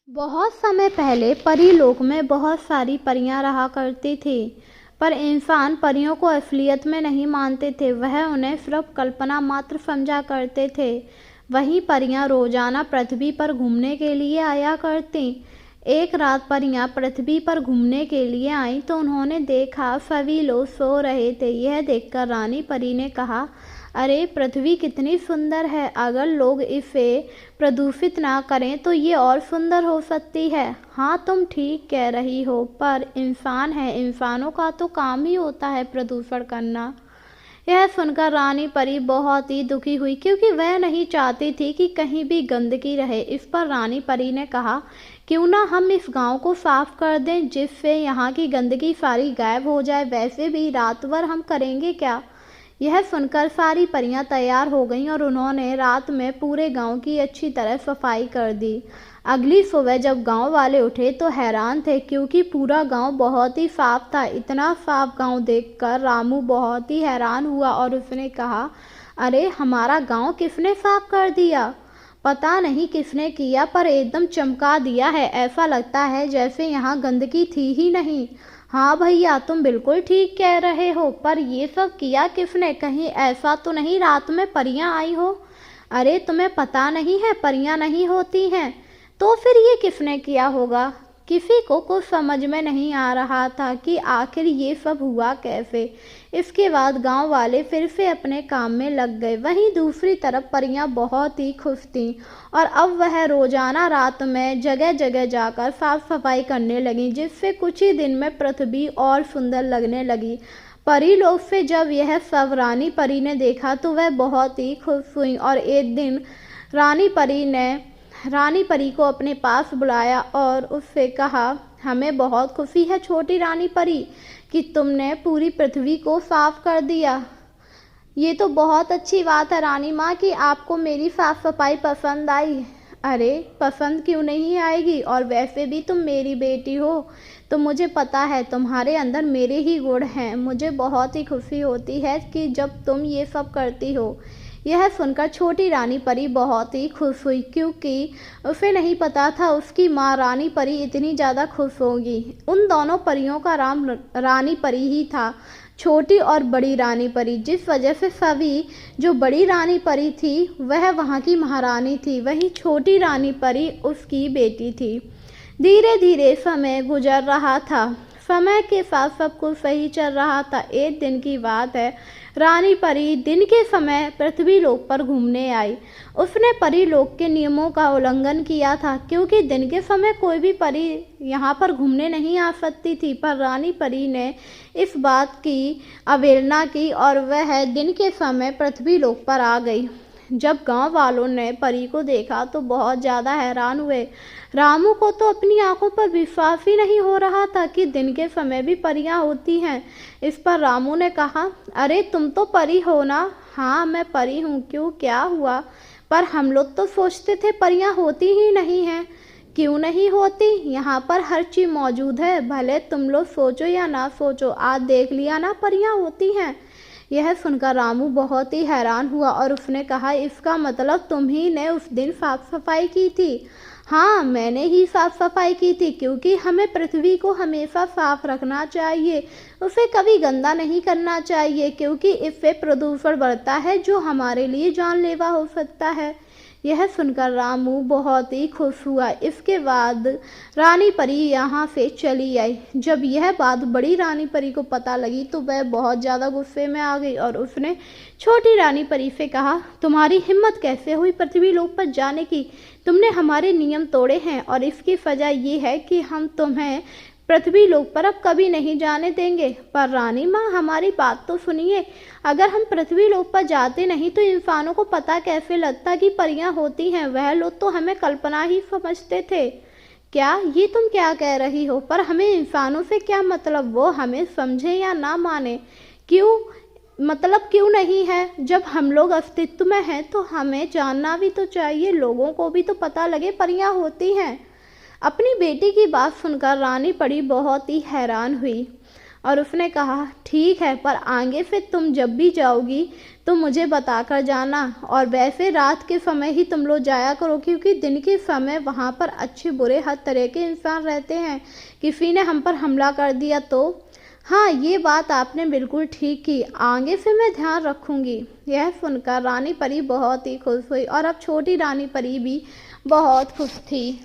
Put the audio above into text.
बहुत समय पहले परीलोक में बहुत सारी परियां रहा करती थी, पर इंसान परियों को असलियत में नहीं मानते थे। वह उन्हें सिर्फ कल्पना मात्र समझा करते थे। वहीं परियां रोजाना पृथ्वी पर घूमने के लिए आया करती। एक रात परियां पृथ्वी पर घूमने के लिए आईं तो उन्होंने देखा सभी लोग सो रहे थे। यह देखकर रानी परी ने कहा, अरे पृथ्वी कितनी सुंदर है, अगर लोग इसे प्रदूषित ना करें तो ये और सुंदर हो सकती है। हाँ, तुम ठीक कह रही हो, पर इंसान है, इंसानों का तो काम ही होता है प्रदूषण करना। यह सुनकर रानी परी बहुत ही दुखी हुई, क्योंकि वह नहीं चाहती थी कि कहीं भी गंदगी रहे। इस पर रानी परी ने कहा, क्यों ना हम इस गांव को साफ कर दें, जिससे यहाँ की गंदगी सारी गायब हो जाए। वैसे भी रात भर हम करेंगे क्या। यह सुनकर सारी परियां तैयार हो गईं और उन्होंने रात में पूरे गांव की अच्छी तरह सफाई कर दी। अगली सुबह जब गांव वाले उठे तो हैरान थे, क्योंकि पूरा गांव बहुत ही साफ था। इतना साफ गांव देखकर रामू बहुत ही हैरान हुआ और उसने कहा, अरे हमारा गांव किसने साफ कर दिया। पता नहीं किसने किया, पर एकदम चमका दिया है। ऐसा लगता है जैसे यहाँ गंदगी थी ही नहीं। हाँ भैया, तुम बिल्कुल ठीक कह रहे हो, पर ये सब किया किसने। कहीं ऐसा तो नहीं रात में परियां आई हो। अरे तुम्हें पता नहीं है, परियां नहीं होती हैं। तो फिर ये किसने किया होगा। किसी को कुछ समझ में नहीं आ रहा था कि आखिर ये सब हुआ कैसे। इसके बाद गांव वाले फिर से अपने काम में लग गए। वहीं दूसरी तरफ परियां बहुत ही खुश थीं और अब वह रोजाना रात में जगह जगह जाकर साफ सफाई करने लगी, जिससे कुछ ही दिन में पृथ्वी और सुंदर लगने लगी। परीलोक से जब यह सब रानी परी ने देखा तो वह बहुत ही खुश हुई और एक दिन रानी परी को अपने पास बुलाया और उससे कहा, हमें बहुत खुशी है छोटी रानी परी कि तुमने पूरी पृथ्वी को साफ कर दिया। ये तो बहुत अच्छी बात है रानी माँ कि आपको मेरी साफ सफाई पसंद आई। अरे पसंद क्यों नहीं आएगी, और वैसे भी तुम मेरी बेटी हो, तो मुझे पता है तुम्हारे अंदर मेरे ही गुण हैं। मुझे बहुत ही खुशी होती है कि जब तुम ये सब करती हो। यह सुनकर छोटी रानी परी बहुत ही खुश हुई, क्योंकि उसे नहीं पता था उसकी माँ रानी परी इतनी ज़्यादा खुश होगी। उन दोनों परियों का नाम रानी परी ही था, छोटी और बड़ी रानी परी, जिस वजह से सभी जो बड़ी रानी परी थी वह वहाँ की महारानी थी, वहीं छोटी रानी परी उसकी बेटी थी। धीरे धीरे समय गुजर रहा था। समय के साथ सब कुछ सही चल रहा था। एक दिन की बात है, रानी परी दिन के समय पृथ्वी लोक पर घूमने आई। उसने परी लोक के नियमों का उल्लंघन किया था, क्योंकि दिन के समय कोई भी परी यहाँ पर घूमने नहीं आ सकती थी। पर रानी परी ने इस बात की अवहेलना की और वह दिन के समय पृथ्वी लोक पर आ गई। जब गांव वालों ने परी को देखा तो बहुत ज़्यादा हैरान हुए। रामू को तो अपनी आंखों पर विश्वास ही नहीं हो रहा था कि दिन के समय भी परियां होती हैं। इस पर रामू ने कहा, अरे तुम तो परी हो ना। हाँ मैं परी हूँ, क्यों, क्या हुआ। पर हम लोग तो सोचते थे परियां होती ही नहीं हैं। क्यों नहीं होती, यहाँ पर हर चीज़ मौजूद है, भले तुम लोग सोचो या ना सोचो। आज देख लिया ना, परियां होती हैं। यह सुनकर रामू बहुत ही हैरान हुआ और उसने कहा, इसका मतलब तुम ही ने उस दिन साफ सफाई की थी। हाँ मैंने ही साफ सफाई की थी, क्योंकि हमें पृथ्वी को हमेशा साफ रखना चाहिए, उसे कभी गंदा नहीं करना चाहिए, क्योंकि इससे प्रदूषण बढ़ता है जो हमारे लिए जानलेवा हो सकता है। यह सुनकर रामू बहुत ही खुश हुआ। इसके बाद रानी परी यहाँ से चली आई। जब यह बात बड़ी रानी परी को पता लगी तो वह बहुत ज़्यादा गुस्से में आ गई और उसने छोटी रानी परी से कहा, तुम्हारी हिम्मत कैसे हुई पृथ्वी लोक पर जाने की। तुमने हमारे नियम तोड़े हैं और इसकी सजा ये है कि हम तुम्हें पृथ्वी लोक पर अब कभी नहीं जाने देंगे। पर रानी माँ, हमारी बात तो सुनिए। अगर हम पृथ्वी लोक पर जाते नहीं तो इंसानों को पता कैसे लगता कि परियां होती हैं। वह लोग तो हमें कल्पना ही समझते थे। क्या ये तुम क्या कह रही हो। पर हमें इंसानों से क्या मतलब, वो हमें समझे या ना माने। क्यों मतलब क्यों नहीं है। जब हम लोग अस्तित्व में हैं तो हमें जानना भी तो चाहिए, लोगों को भी तो पता लगे परियां होती हैं। अपनी बेटी की बात सुनकर रानी परी बहुत ही हैरान हुई और उसने कहा ठीक है, पर आगे फिर तुम जब भी जाओगी तो मुझे बता कर जाना, और वैसे रात के समय ही तुम लोग जाया करो, क्योंकि दिन के समय वहाँ पर अच्छे बुरे हर तरह के इंसान रहते हैं। किसी ने हम पर हमला कर दिया तो। हाँ, ये बात आपने बिल्कुल ठीक की, आगे से मैं ध्यान रखूंगी। यह सुनकर रानी परी बहुत ही खुश हुई और अब छोटी रानी परी भी बहुत खुश थी।